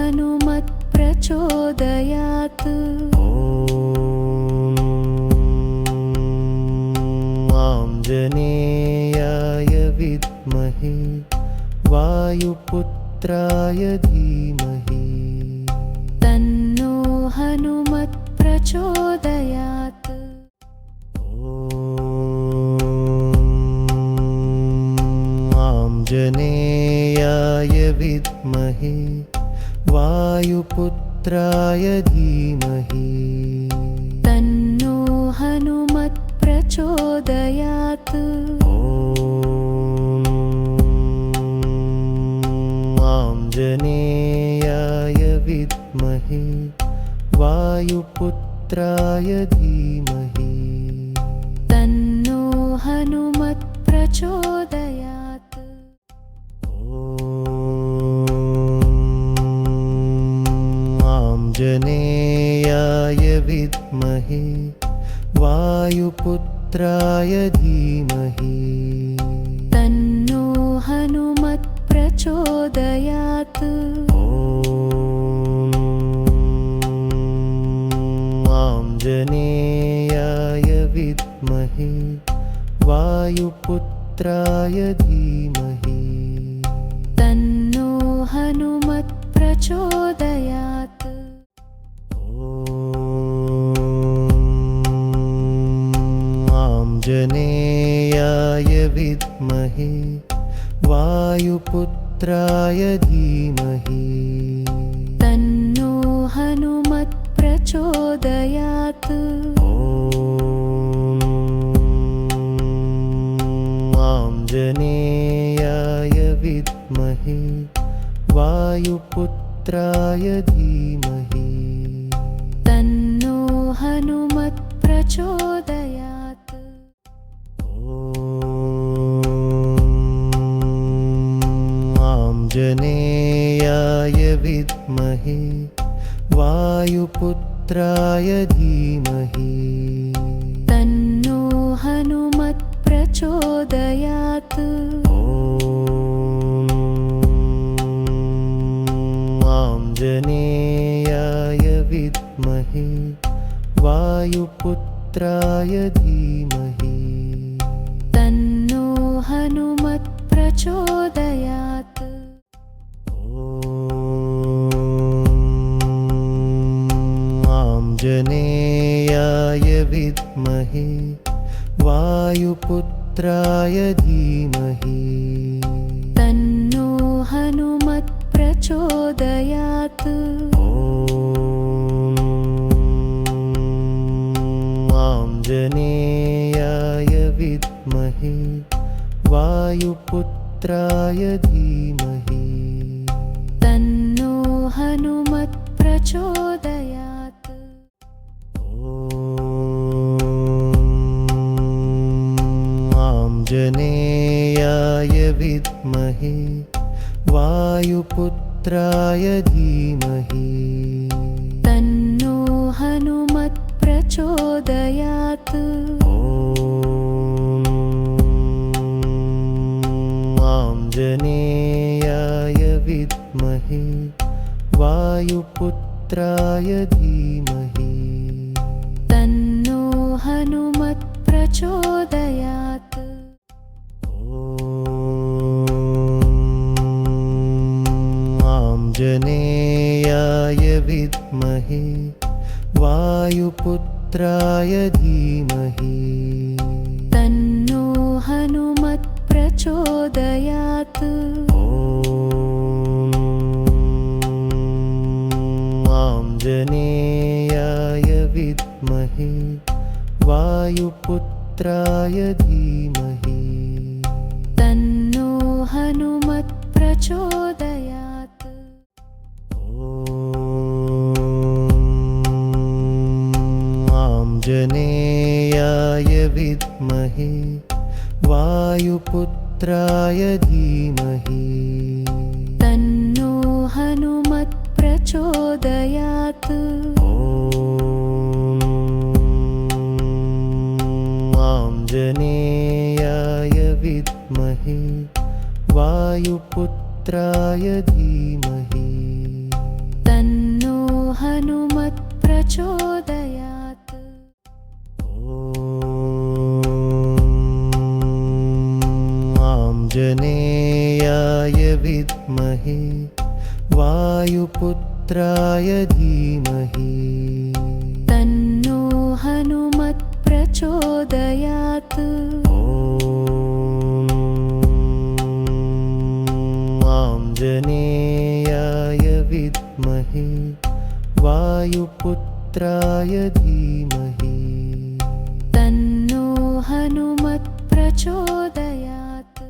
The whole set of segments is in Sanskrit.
हनुमत् प्रचोदयात्। आञ्जनेयाय विद्महे वायुपुत्राय धीमहि तन्नो हनुमत् प्रचोदयात्। आञ्जनेयाय विद्महे वायुपुत्राय धीमहि तन्नो हनुमत् प्रचोदयात्। आञ्जनेयाय विद्महे वायुपुत्राय धीमहि तन्नो हनुमत् प्रचोदयात्। आञ्जनेयाय विद्महे वायुपुत्राय धीमहि तन्नो हनुमत् प्रचोदयात्। आञ्जनेयाय विद्महे वायुपुत्राय धीमहि तन्नो हनुमत् प्रचोदयात्। आञ्जनेयाय विद्महे वायुपुत्राय धीमहि तन्नो हनुमत् प्रचोदयात्। आञ्जनेयाय विद्महे वायुपुत्राय धीमहि तन्नो हनुमत् प्रचोदयात्। आञ्जनेयाय विद्महे वायुपुत्राय धीमहि तन्नो हनुमत् प्रचोदयात्। आञ्जनेयाय विद्महे वायुपुत्राय धीमहि तन्नो हनुमत् प्रचोदयात्। आञ्जनेयाय विद्महे वायुपुत्राय धीमहि तन्नो हनुमत् प्रचोदयात्। आञ्जनेयाय विद्महे वायुपुत्राय धीमहि तन्नो हनुमत् प्रचोदयात्। आञ्जनेयाय विद्महे वायुपुत्राय धीमहि तन्नो हनुमत् प्रचोदयात्। आञ्जनेयाय विद्महे वायुपुत्राय धीमहि तन्नो हनुमत् प्रचोदयात्। आञ्जनेयाय विद्महे वायुपुत्राय धीमहि तन्नो हनुमत् प्रचोदयात्। आञ्जनेयाय विद्महे वायुपुत्राय धीमहि तन्नो हनुमत् प्रचोदयात्। आञ्जनेयाय विद्महे वायुपुत्राय धीमहि तन्नो हनुमत् प्रचोदयात्। आञ्जनेयाय विद्महे वायुपुत्राय धीमहि प्रचोदयात् आञ्जनेयाय विद्महे वायुपुत्राय धीमहि तन्नो हनुमत् प्रचोदयात् आञ्जनेयाय विद्महे वायुपुत्राय धीमहि तन्नो हनुमत् प्रचोदयात्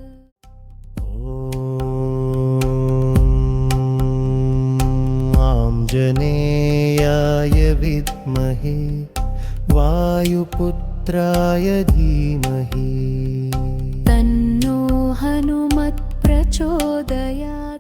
आञ्जनेयाय विद्महे वायुपुत्राय धीमहि तन्नो हनुमत् प्रचोदयात्